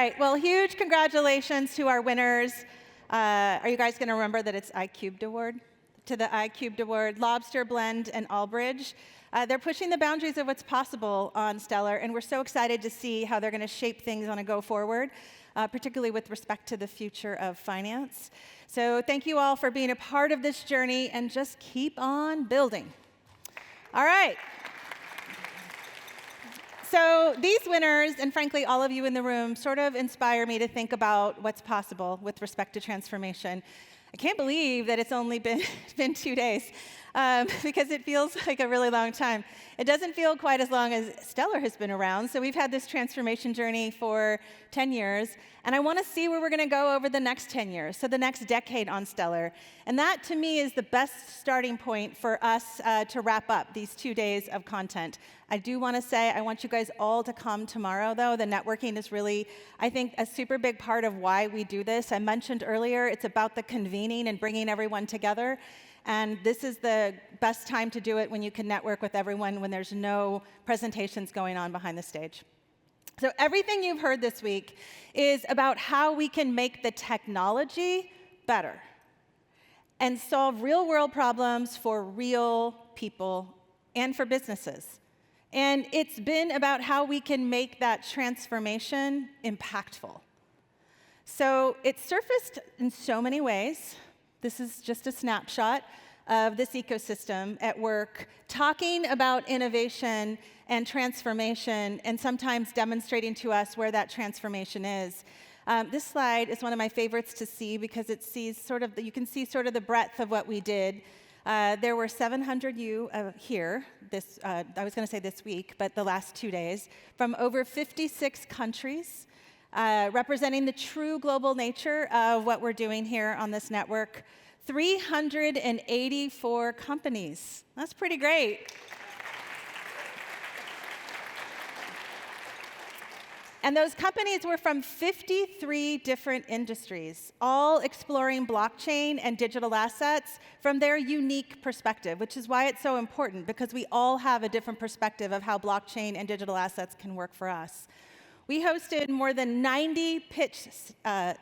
right, well, huge congratulations to our winners. Are you guys going to remember that it's iCubed Award? To the iCubed Award, Lobster, Blend, and Allbridge. They're pushing the boundaries of what's possible on Stellar, and we're so excited to see how they're going to shape things on a go-forward, particularly with respect to the future of finance. So thank you all for being a part of this journey, and just keep on building. All right. So these winners, and frankly, all of you in the room, sort of inspire me to think about what's possible with respect to transformation. I can't believe that it's only been 2 days, because it feels like a really long time. It doesn't feel quite as long as Stellar has been around, so we've had this transformation journey for 10 years, and I want to see where we're going to go over the next 10 years, so the next decade on Stellar. And that, to me, is the best starting point for us to wrap up these 2 days of content. I do want to say I want you guys all to come tomorrow, though. The networking is really, I think, a super big part of why we do this. I mentioned earlier, it's about the convening and bringing everyone together. And this is the best time to do it when you can network with everyone, when there's no presentations going on behind the stage. So everything you've heard this week is about how we can make the technology better and solve real-world problems for real people and for businesses. And it's been about how we can make that transformation impactful. So it's surfaced in so many ways. This is just a snapshot of this ecosystem at work, talking about innovation and transformation, and sometimes demonstrating to us where that transformation is. This slide is one of my favorites to see because it sees you can see sort of the breadth of what we did. There were 700 here, I was going to say this week, but the last 2 days, from over 56 countries, representing the true global nature of what we're doing here on this network. 384 companies. That's pretty great. And those companies were from 53 different industries, all exploring blockchain and digital assets from their unique perspective, which is why it's so important, because we all have a different perspective of how blockchain and digital assets can work for us. We hosted more than 90 pitches on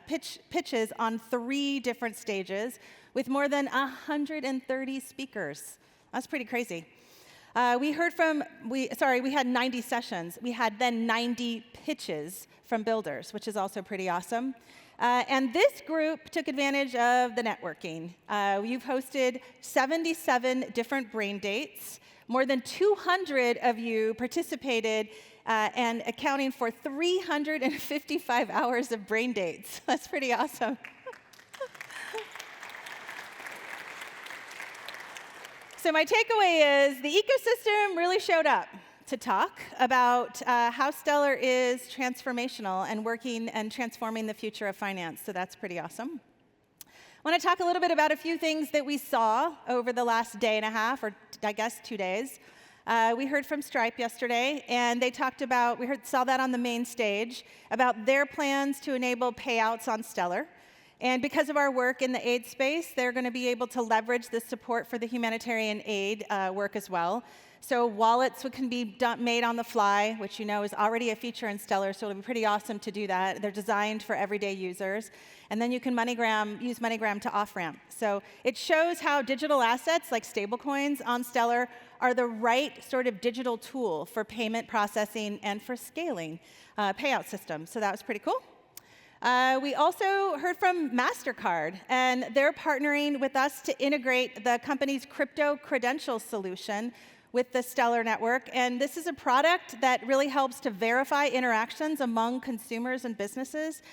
3 different stages with more than 130 speakers. That's pretty crazy. We had 90 sessions. We had then 90 pitches from builders, which is also pretty awesome. And this group took advantage of the networking. You've hosted 77 different brain dates. More than 200 of you participated, and accounting for 355 hours of brain dates. That's pretty awesome. So my takeaway is the ecosystem really showed up to talk about how Stellar is transformational and working and transforming the future of finance. So that's pretty awesome. I want to talk a little bit about a few things that we saw over the last day and a half, or I guess 2 days. We heard from Stripe yesterday, and they talked about, saw that on the main stage, about their plans to enable payouts on Stellar. And because of our work in the aid space, they're going to be able to leverage the support for the humanitarian aid work as well. So wallets can be made on the fly, which you know is already a feature in Stellar, so it'll be pretty awesome to do that. They're designed for everyday users. And then you can use MoneyGram to off-ramp. So it shows how digital assets like stablecoins on Stellar are the right sort of digital tool for payment processing and for scaling payout systems. So that was pretty cool. We also heard from MasterCard, and they're partnering with us to integrate the company's crypto credential solution with the Stellar network. And this is a product that really helps to verify interactions among consumers and businesses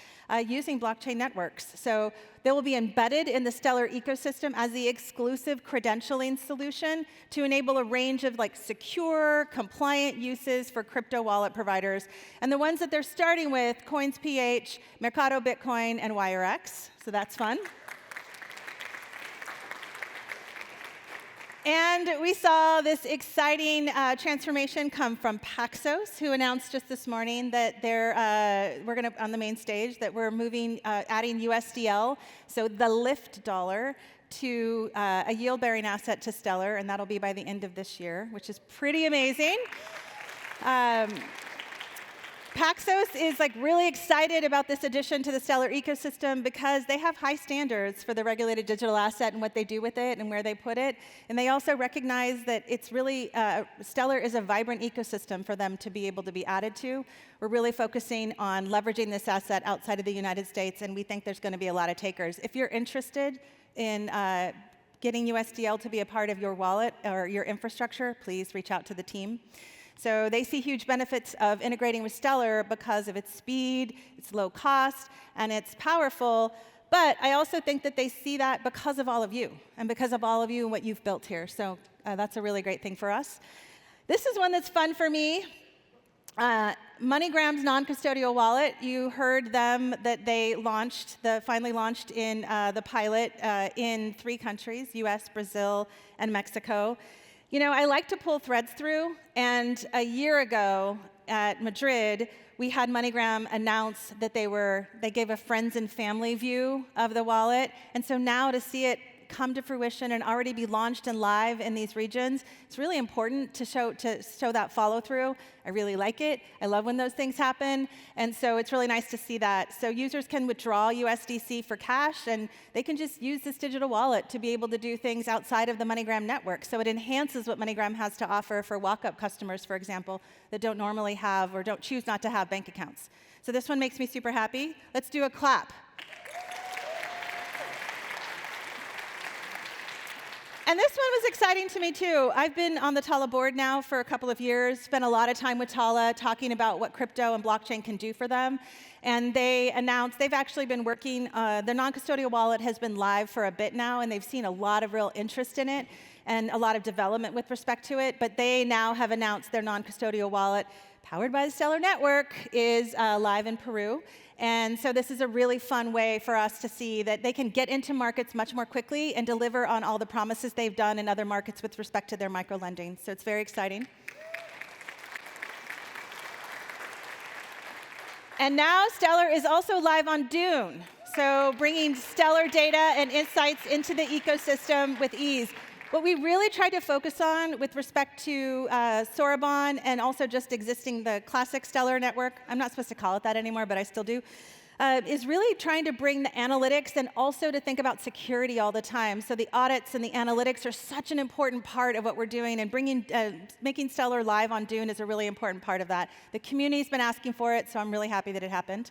using blockchain networks. So they will be embedded in the Stellar ecosystem as the exclusive credentialing solution to enable a range of secure, compliant uses for crypto wallet providers. And the ones that they're starting with, CoinsPH, Mercado Bitcoin, and WireX. So that's fun. And we saw this exciting transformation come from Paxos, who announced just this morning that we're going to, on the main stage, that we're adding USDL, so the Lyft dollar, to a yield-bearing asset to Stellar, and that'll be by the end of this year, which is pretty amazing. Paxos is like really excited about this addition to the Stellar ecosystem because they have high standards for the regulated digital asset and what they do with it and where they put it. And they also recognize that it's really, Stellar is a vibrant ecosystem for them to be able to be added to. We're really focusing on leveraging this asset outside of the United States, and we think there's going to be a lot of takers. If you're interested in getting USDL to be a part of your wallet or your infrastructure, please reach out to the team. So they see huge benefits of integrating with Stellar because of its speed, its low cost, and it's powerful. But I also think that they see that because of all of you, and because of all of you and what you've built here. So that's a really great thing for us. This is one that's fun for me. MoneyGram's non-custodial wallet. You heard them that they finally launched in the pilot in 3 countries, US, Brazil, and Mexico. You know, I like to pull threads through, and a year ago at Madrid, we had MoneyGram announce that they gave a friends and family view of the wallet, and so now to see it come to fruition and already be launched and live in these regions, it's really important to show that follow through. I really like it. I love when those things happen, and so it's really nice to see that. So users can withdraw USDC for cash, and they can just use this digital wallet to be able to do things outside of the MoneyGram network. So it enhances what MoneyGram has to offer for walk-up customers, for example, that don't normally have or don't choose not to have bank accounts. So this one makes me super happy. Let's do a clap. And this one was exciting to me, too. I've been on the Tala board now for a couple of years, spent a lot of time with Tala talking about what crypto and blockchain can do for them. And they announced they've actually been working, the non-custodial wallet has been live for a bit now, and they've seen a lot of real interest in it and a lot of development with respect to it. But they now have announced their non-custodial wallet, powered by the Stellar network, is live in Peru. And so this is a really fun way for us to see that they can get into markets much more quickly and deliver on all the promises they've done in other markets with respect to their microlending. So it's very exciting. And now Stellar is also live on Dune, so bringing Stellar data and insights into the ecosystem with ease. What we really tried to focus on with respect to Soraban and also just existing the classic Stellar network, I'm not supposed to call it that anymore, but I still do, is really trying to bring the analytics and also to think about security all the time. So the audits and the analytics are such an important part of what we're doing, and making Stellar live on Dune is a really important part of that. The community's been asking for it, so I'm really happy that it happened.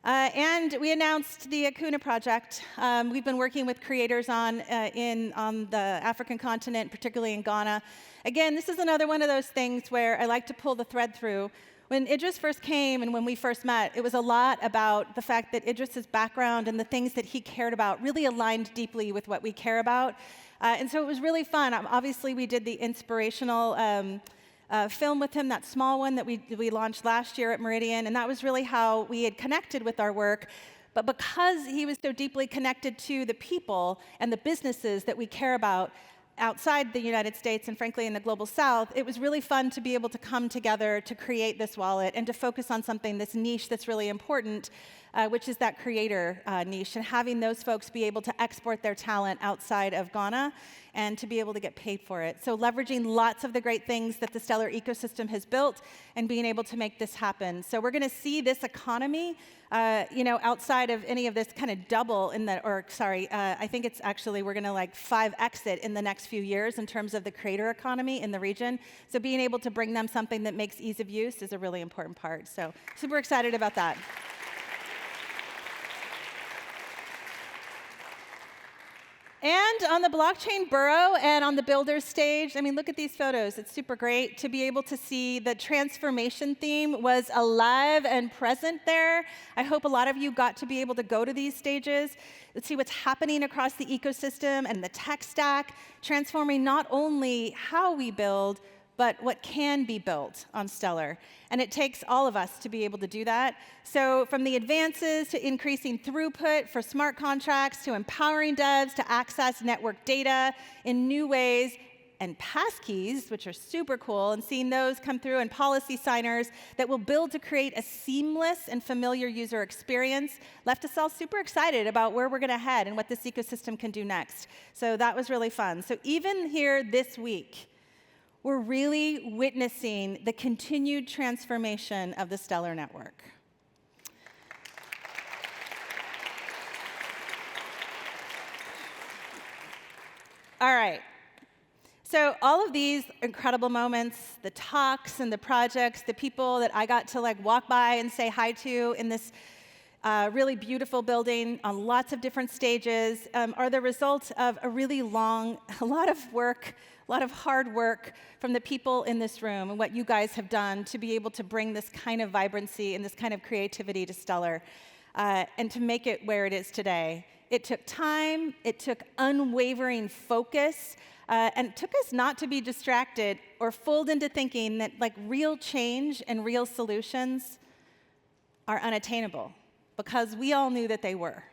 And we announced the Akuna project. We've been working with creators on the African continent, particularly in Ghana. Again, this is another one of those things where I like to pull the thread through. When Idris first came and when we first met, it was a lot about the fact that Idris's background and the things that he cared about really aligned deeply with what we care about. And so it was really fun. Obviously, we did the inspirational film with him, that small one that we launched last year at Meridian, and that was really how we had connected with our work. But because he was so deeply connected to the people and the businesses that we care about outside the United States and frankly in the global South, it was really fun to be able to come together to create this wallet and to focus on something, this niche that's really important, which is that creator niche, and having those folks be able to export their talent outside of Ghana and to be able to get paid for it. So leveraging lots of the great things that the Stellar ecosystem has built and being able to make this happen. So we're going to see this economy, outside of any of this kind of double I think it's actually, we're going to like 5x it in the next few years in terms of the creator economy in the region. So being able to bring them something that makes ease of use is a really important part. So super excited about that. And on the blockchain burrow and on the builders stage, I mean, look at these photos. It's super great to be able to see the transformation theme was alive and present there. I hope a lot of you got to be able to go to these stages. Let's see what's happening across the ecosystem and the tech stack, transforming not only how we build, but what can be built on Stellar. And it takes all of us to be able to do that. So from the advances to increasing throughput for smart contracts to empowering devs to access network data in new ways, and passkeys, which are super cool, and seeing those come through, and policy signers that will build to create a seamless and familiar user experience, left us all super excited about where we're going to head and what this ecosystem can do next. So that was really fun. So even here this week, we're really witnessing the continued transformation of the Stellar Network. All right. So all of these incredible moments, the talks and the projects, the people that I got to walk by and say hi to in this really beautiful building on lots of different stages are the result of a lot of work, a lot of hard work from the people in this room and what you guys have done to be able to bring this kind of vibrancy and this kind of creativity to Stellar and to make it where it is today. It took time, it took unwavering focus, and it took us not to be distracted or fooled into thinking that real change and real solutions are unattainable, because we all knew that they were.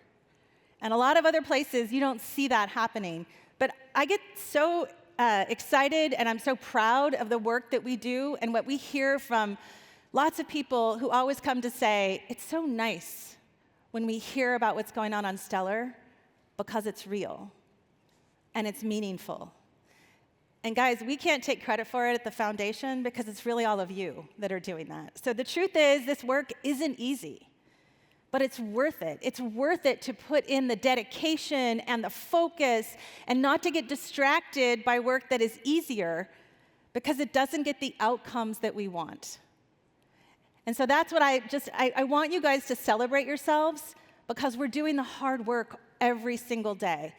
And a lot of other places, you don't see that happening. But I get so excited, and I'm so proud of the work that we do and what we hear from lots of people who always come to say, it's so nice when we hear about what's going on Stellar, because it's real and it's meaningful. And guys, we can't take credit for it at the foundation because it's really all of you that are doing that. So the truth is, this work isn't easy, but it's worth it. It's worth it to put in the dedication and the focus and not to get distracted by work that is easier because it doesn't get the outcomes that we want. And so that's what I want you guys to celebrate yourselves, because we're doing the hard work every single day.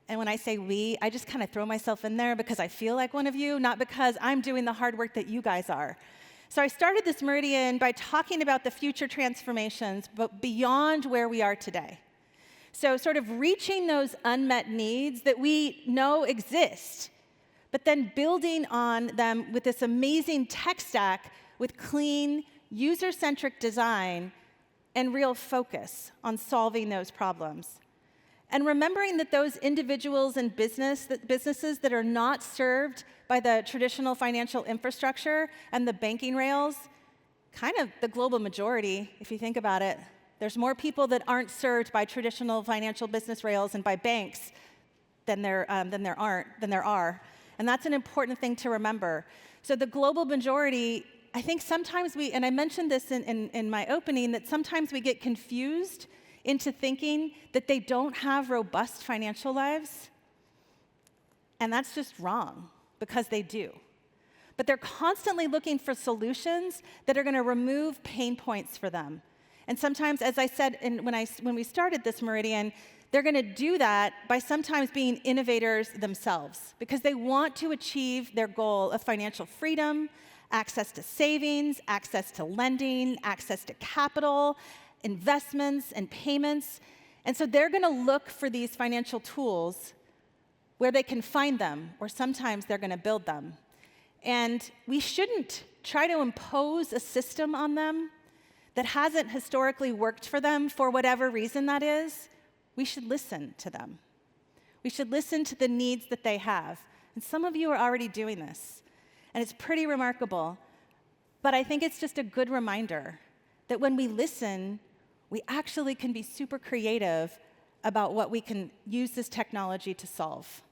And when I say we, I just kind of throw myself in there because I feel like one of you, not because I'm doing the hard work that you guys are. So I started this Meridian by talking about the future transformations, but beyond where we are today. So sort of reaching those unmet needs that we know exist, but then building on them with this amazing tech stack with clean, user-centric design and real focus on solving those problems. And remembering that those individuals and businesses that are not served by the traditional financial infrastructure and the banking rails, kind of the global majority, if you think about it. There's more people that aren't served by traditional financial business rails and by banks than there are. And that's an important thing to remember. So the global majority, I think sometimes and I mentioned this in my opening, that sometimes we get confused into thinking that they don't have robust financial lives. And that's just wrong, because they do. But they're constantly looking for solutions that are going to remove pain points for them. And sometimes, as I said when we started this Meridian, they're going to do that by sometimes being innovators themselves, because they want to achieve their goal of financial freedom, access to savings, access to lending, access to capital, investments, and payments. And so they're going to look for these financial tools where they can find them, or sometimes they're going to build them. And we shouldn't try to impose a system on them that hasn't historically worked for them for whatever reason that is. We should listen to them. We should listen to the needs that they have. And some of you are already doing this. And it's pretty remarkable. But I think it's just a good reminder that when we listen, we actually can be super creative about what we can use this technology to solve.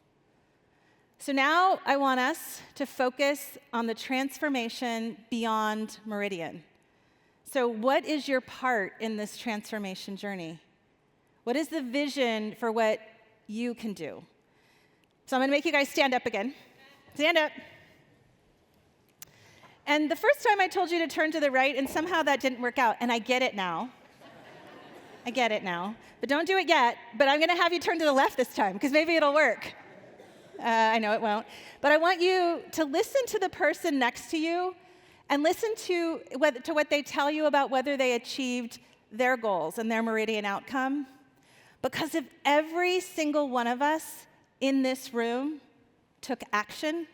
So now I want us to focus on the transformation beyond Meridian. So what is your part in this transformation journey? What is the vision for what you can do? So I'm going to make you guys stand up again. Stand up. And the first time I told you to turn to the right, and somehow that didn't work out, and I get it now. I get it now. But don't do it yet. But I'm going to have you turn to the left this time, because maybe it'll work. I know it won't. But I want you to listen to the person next to you and listen to what they tell you about whether they achieved their goals and their Meridian outcome. Because if every single one of us in this room took action,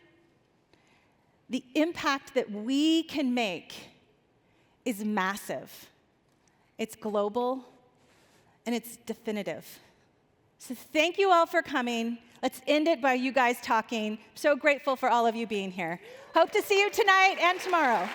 the impact that we can make is massive. It's global, and it's definitive. So thank you all for coming. Let's end it by you guys talking. So grateful for all of you being here. Hope to see you tonight and tomorrow.